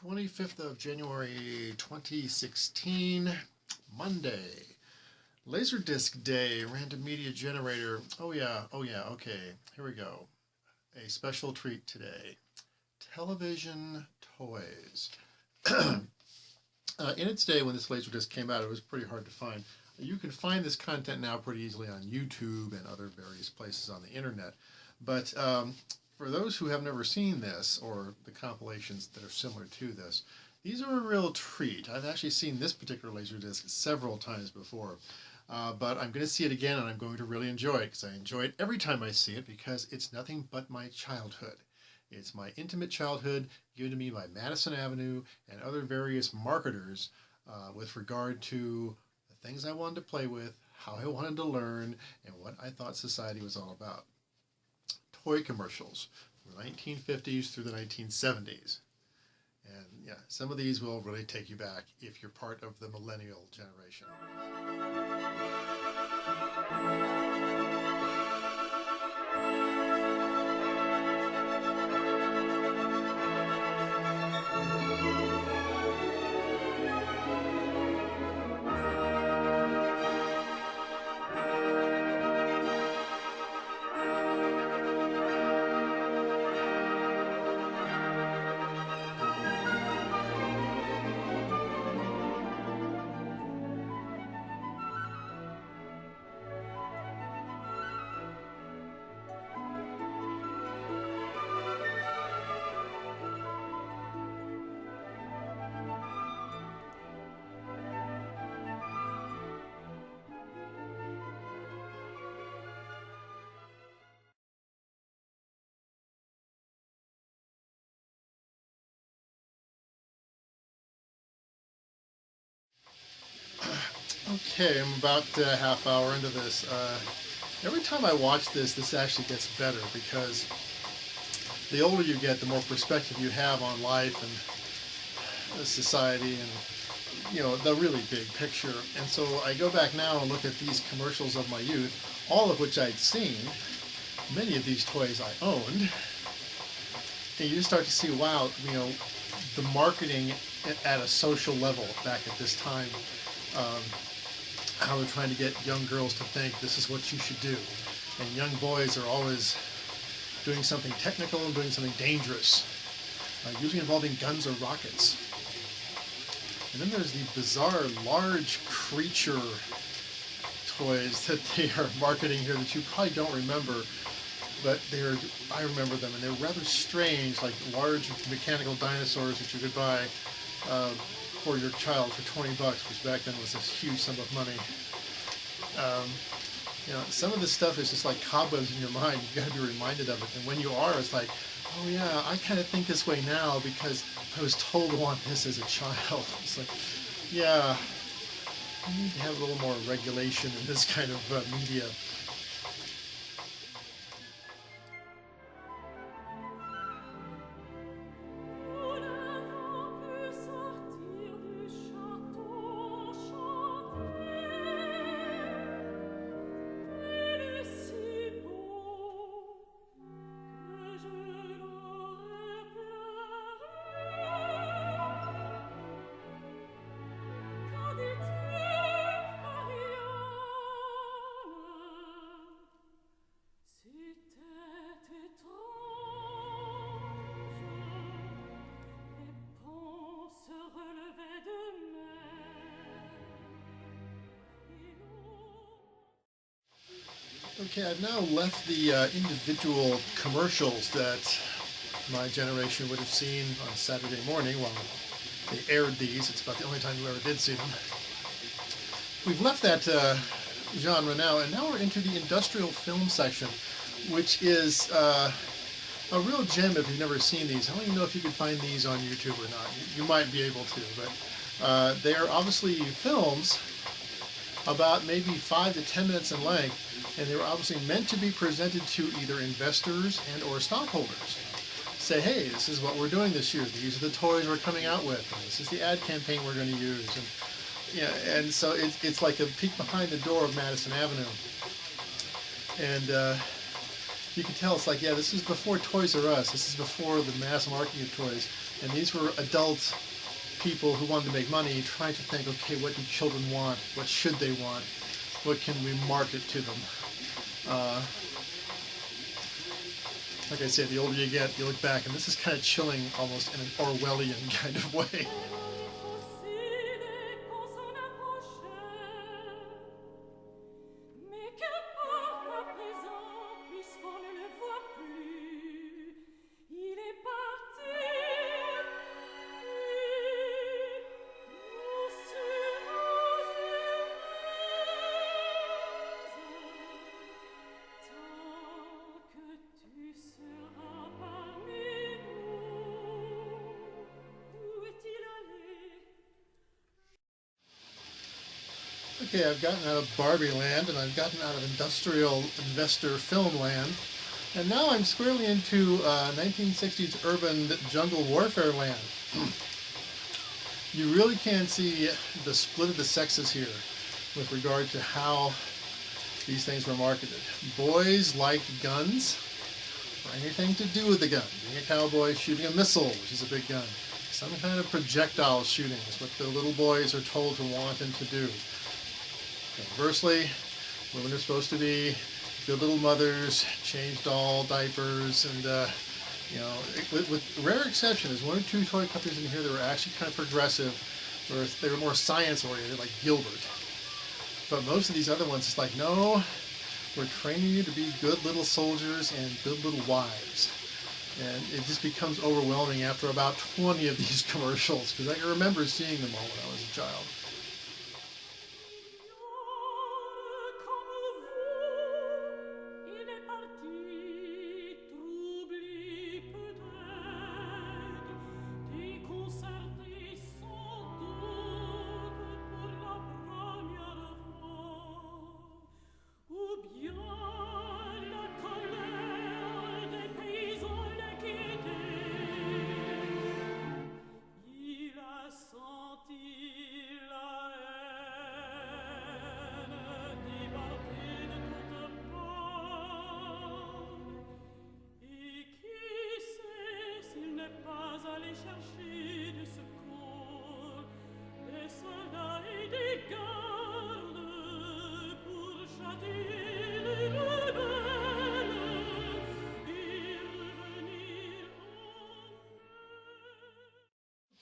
25th of January 2016, Monday. Laserdisc Day, Random Media Generator. Oh yeah, okay, here we go. A special treat today. Television toys. In its day when this Laserdisc came out, it was pretty hard to find. You can find this content now pretty easily on YouTube and other various places on the internet. But for those who have never seen this, or the compilations that are similar to this, these are a real treat. I've actually seen this particular Laserdisc several times before. But I'm going to see it again, and I'm going to really enjoy it, because I enjoy it every time I see it, because it's nothing but my childhood. It's my intimate childhood given to me by Madison Avenue and other various marketers with regard to the things I wanted to play with, how I wanted to learn, and what I thought society was all about. Toy commercials from the 1950s through the 1970s. And yeah, some of these will really take you back if you're part of the millennial generation. Okay, I'm about a half hour into this. Every time I watch this, this actually gets better, because the older you get, the more perspective you have on life and society and, you know, the really big picture. And so I go back now and look at these commercials of my youth, all of which I'd seen. Many of these toys I owned. And you just start to see, wow, you know, the marketing at a social level back at this time. How they're trying to get young girls to think this is what you should do. And young boys are always doing something technical and doing something dangerous, usually involving guns or rockets. And then there's the bizarre large creature toys that they are marketing here that you probably don't remember, but I remember them, and they're rather strange, like large mechanical dinosaurs that you could buy for your child for $20, which back then was this huge sum of money. You know, some of this stuff is just like cobwebs in your mind. You've got to be reminded of it. And when you are, it's like, oh yeah, I kind of think this way now because I was told to want this as a child. It's like, yeah, we need to have a little more regulation in this kind of media. Okay, I've now left the individual commercials that my generation would have seen on Saturday morning while they aired these. It's about the only time you ever did see them. We've left that genre now, and now we're into the industrial film section, which is a real gem if you've never seen these. I don't even know if you can find these on YouTube or not. You might be able to, but they are obviously films about maybe 5 to 10 minutes in length, and they were obviously meant to be presented to either investors and or stockholders. Say, hey, this is what we're doing this year. These are the toys we're coming out with. And this is the ad campaign we're going to use. And yeah, and so it's like a peek behind the door of Madison Avenue. And you can tell it's like, yeah, this is before Toys R Us. This is before the mass marketing of toys. And these were adult people who wanted to make money trying to think, okay, what do children want? What should they want? What can we market to them? Like I said, the older you get, you look back, and this is kind of chilling almost in an Orwellian kind of way. Okay, I've gotten out of Barbie land and I've gotten out of industrial investor film land, and now I'm squarely into 1960s urban jungle warfare land. You really can see the split of the sexes here with regard to how these things were marketed. Boys like guns, or anything to do with the gun. Being a cowboy, shooting a missile, which is a big gun. Some kind of projectile shooting is what the little boys are told to want and to do. Conversely, women are supposed to be good little mothers, change doll diapers, and with rare exception, there's one or two toy companies in here that were actually kind of progressive, where they were more science oriented, like Gilbert. But most of these other ones, it's like, no, we're training you to be good little soldiers and good little wives. And it just becomes overwhelming after about 20 of these commercials, because I remember seeing them all when I was a child.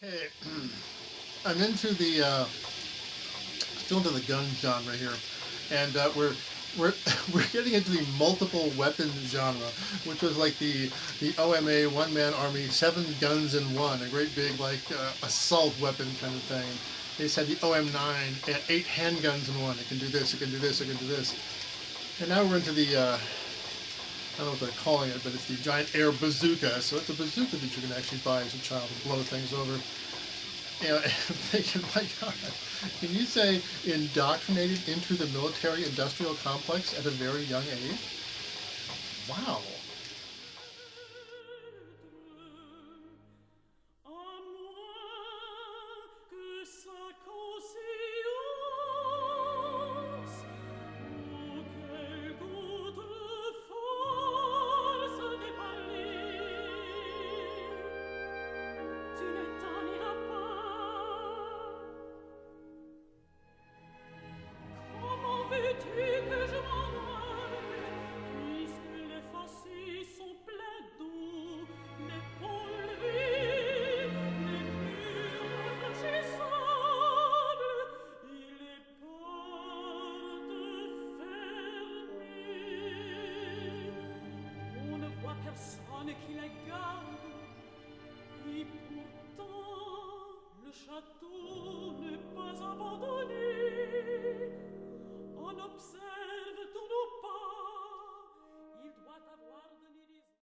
Okay, I'm into the still into the gun genre here, and we're getting into the multiple weapons genre, which was like the OMA one man army, 7 guns in one, a great big like assault weapon kind of thing. They just had the OM9, 8 handguns in one. It can do this, it can do this, it can do this. And now we're into the I don't know what they're calling it, but it's the giant air bazooka. So it's a bazooka that you can actually buy as a child and blow things over. You know, I'm thinking, my God, can you say indoctrinated into the military-industrial complex at a very young age? Wow. Qui la garde, et pourtant le château n'est pas abandonné.